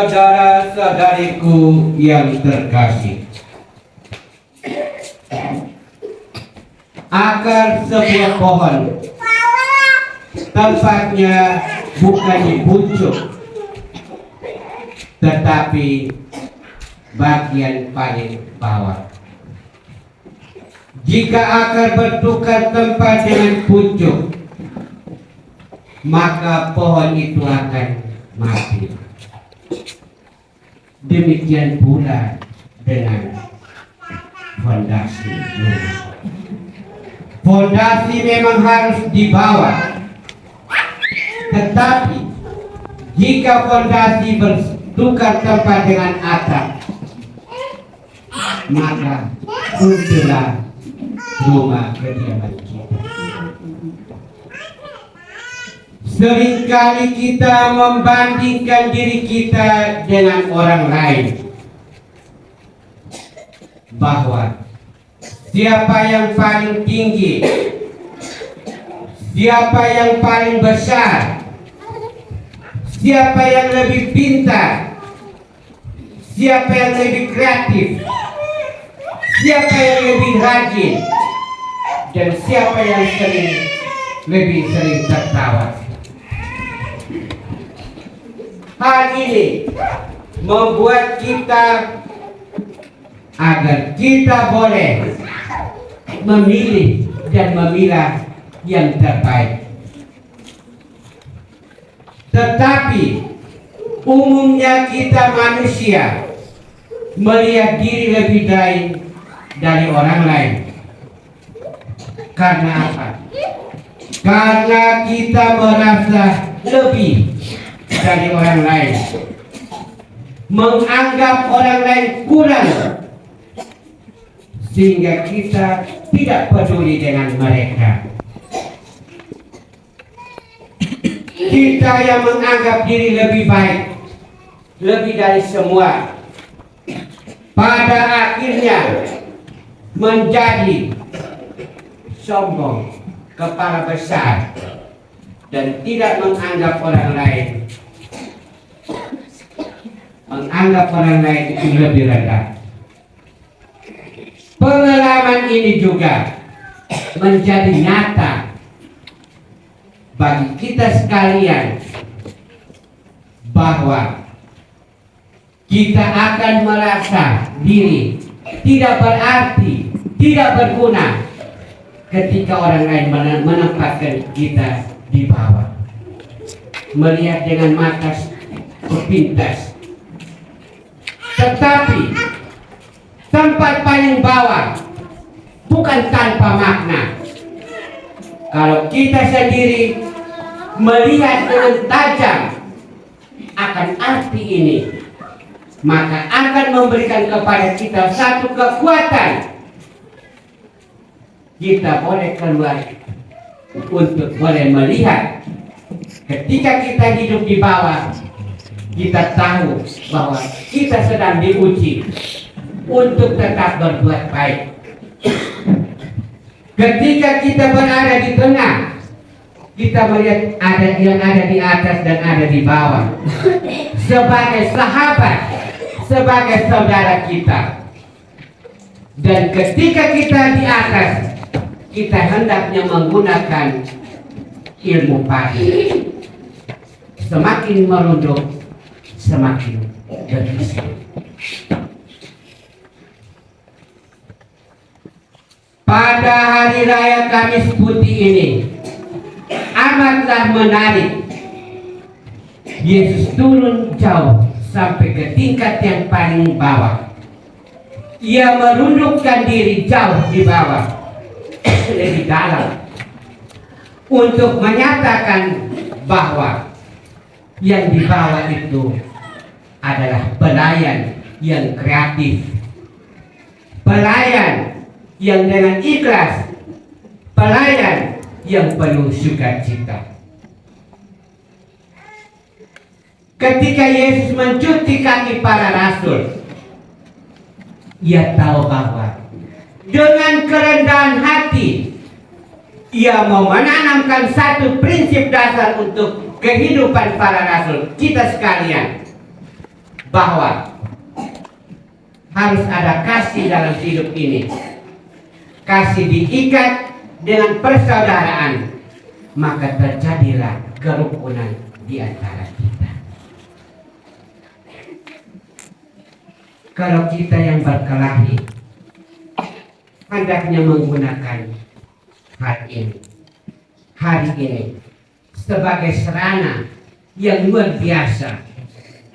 Saudara-saudariku yang terkasih, akar sebuah pohon tempatnya bukan di pucuk, tetapi bagian paling bawah. Jika akar bertukar tempat dengan pucuk, maka pohon itu akan mati. Demikian pula dengan fondasi. Fondasi memang harus dibawa, tetapi jika fondasi bertukar tempat dengan atap, maka runtuhlah rumah kediaman kita. Seringkali kita membandingkan diri kita dengan orang lain, bahwa siapa yang paling tinggi, siapa yang paling besar, siapa yang lebih pintar, siapa yang lebih kreatif, siapa yang lebih rajin, dan siapa yang lebih sering tertawa. Hal ini membuat kita agar kita boleh memilih dan memilah yang terbaik. Tetapi umumnya kita manusia melihat diri lebih baik dari orang lain. Karena apa? Karena kita merasa lebih dari orang lain, menganggap orang lain kurang, sehingga kita tidak peduli dengan mereka. Kita yang menganggap diri lebih baik, lebih dari semua, pada akhirnya menjadi sombong, kepala besar, dan tidak menganggap orang lain itu lebih rendah. Pengalaman ini juga menjadi nyata bagi kita sekalian, bahwa kita akan merasa diri tidak berarti, tidak berguna ketika orang lain menempatkan kita di bawah, melihat dengan mata sepintas. Tetapi tempat paling bawah bukan tanpa makna. Kalau kita sendiri melihat dengan tajam akan arti ini, maka akan memberikan kepada kita satu kekuatan. Kita boleh keluar untuk boleh melihat. Ketika kita hidup di bawah, kita tahu bahwa kita sedang diuji untuk tetap berbuat baik. Ketika kita berada di tengah, kita melihat ada yang ada di atas dan ada di bawah, sebagai sahabat, sebagai saudara kita. Dan ketika kita di atas, kita hendaknya menggunakan ilmu padi. Semakin merunduk, semakin berbisa. Pada hari raya Kamis Putih ini amatlah menarik. Yesus turun jauh sampai ke tingkat yang paling bawah. Ia merundukkan diri jauh di bawah, lebih dalam, untuk menyatakan bahwa yang di bawah itu adalah pelayan yang kreatif, pelayan yang dengan ikhlas, pelayan yang penuh sukacita. Ketika Yesus mencuci kaki para rasul, ia tahu bahwa dengan kerendahan hati ia mau menanamkan satu prinsip dasar untuk kehidupan para rasul, kita sekalian. bahwa harus ada kasih dalam hidup ini. Kasih diikat dengan persaudaraan, maka terjadilah kerukunan di antara kita. Kalau kita yang berkelahi hendaknya menggunakan hari ini sebagai sarana yang luar biasa,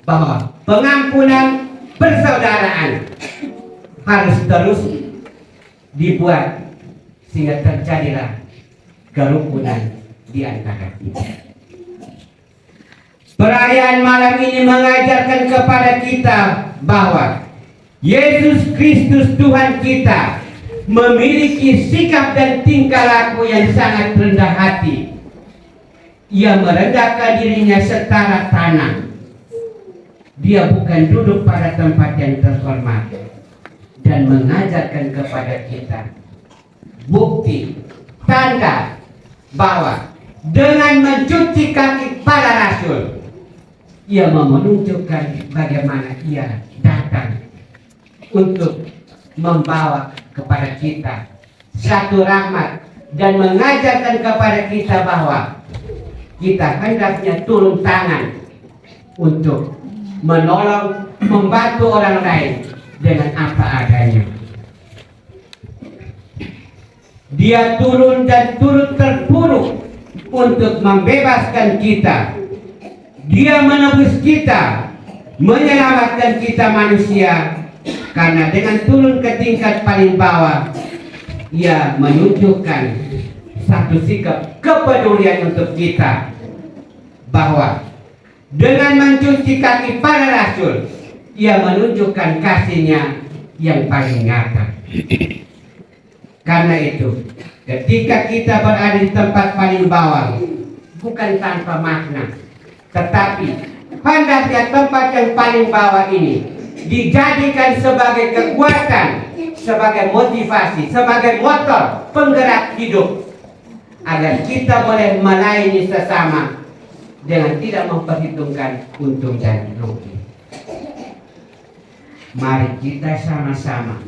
bahwa pengampunan persaudaraan harus terus dibuat sehingga terjadilah kerukunan di antara kita. Perayaan malam ini mengajarkan kepada kita bahwa Yesus Kristus Tuhan kita memiliki sikap dan tingkah laku yang sangat rendah hati. Ia merendahkan dirinya setara tanah. Dia bukan duduk pada tempat yang terhormat, dan mengajarkan kepada kita bukti, tanda bahwa dengan mencuci kaki para rasul, ia menunjukkan bagaimana ia datang untuk membawa kepada kita satu rahmat dan mengajarkan kepada kita bahwa kita hendaknya turun tangan untuk menolong, membantu orang lain dengan apa adanya. Dia turun dan turut terpuruk untuk membebaskan kita. Dia menebus kita, menyelamatkan kita manusia, karena dengan turun ke tingkat paling bawah, ia menunjukkan satu sikap kepedulian untuk kita, bahwa dengan mencuci kaki para rasul, ia menunjukkan kasihnya yang paling nyata. Karena itu, ketika kita berada di tempat paling bawah, bukan tanpa makna, tetapi hendaknya tempat yang paling bawah ini dijadikan sebagai kekuatan, sebagai motivasi, sebagai motor penggerak hidup, agar kita boleh melayani sesama dengan tidak memperhitungkan untung dan rugi. Mari kita sama-sama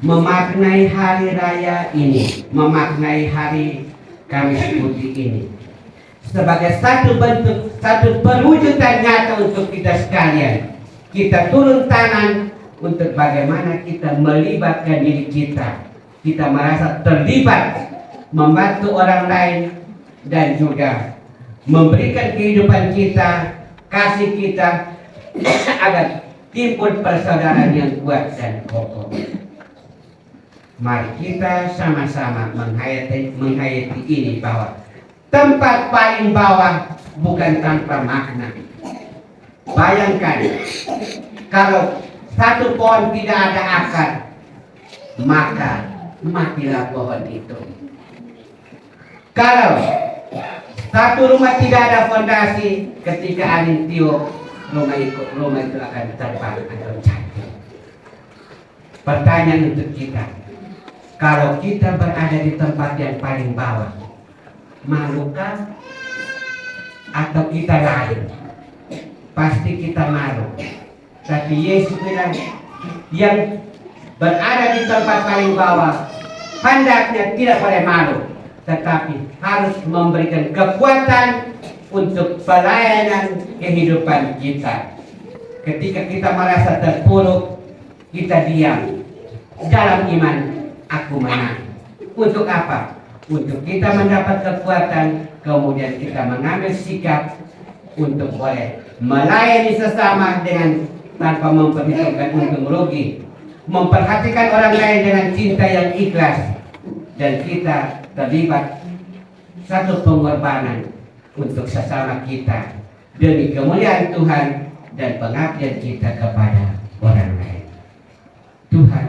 memaknai hari raya ini, memaknai hari Kamis Putih ini sebagai satu bentuk, satu perwujudan nyata untuk kita sekalian. Kita turun tangan untuk bagaimana kita melibatkan diri kita. Kita merasa terlibat, membantu orang lain, dan juga memberikan kehidupan kita, kasih kita, agar timbul persaudaraan yang kuat dan kokoh. Mari kita sama-sama menghayati ini, bahwa tempat paling bawah bukan tanpa makna. Bayangkan kalau satu pohon tidak ada akar, maka matilah pohon itu. Kalau satu rumah tidak ada fondasi, ketika angin tiup, rumah itu akan terbang atau jatuh. Pertanyaan untuk kita, kalau kita berada di tempat yang paling bawah, malukah atau kita lain? Pasti kita malu. Tapi Yesus bilang, yang berada di tempat paling bawah hendaknya tidak boleh malu, tetapi harus memberikan kekuatan untuk pelayanan kehidupan kita. Ketika kita merasa terpuruk, kita diam. Dalam iman, aku menang. Untuk apa? Untuk kita mendapat kekuatan, kemudian kita mengambil sikap untuk boleh melayani sesama dengan tanpa memperhitungkan untung rugi, memperhatikan orang lain dengan cinta yang ikhlas, dan kita terlibat satu pengorbanan untuk sesama kita demi kemuliaan Tuhan dan pengabdian kita kepada orang lain. Tuhan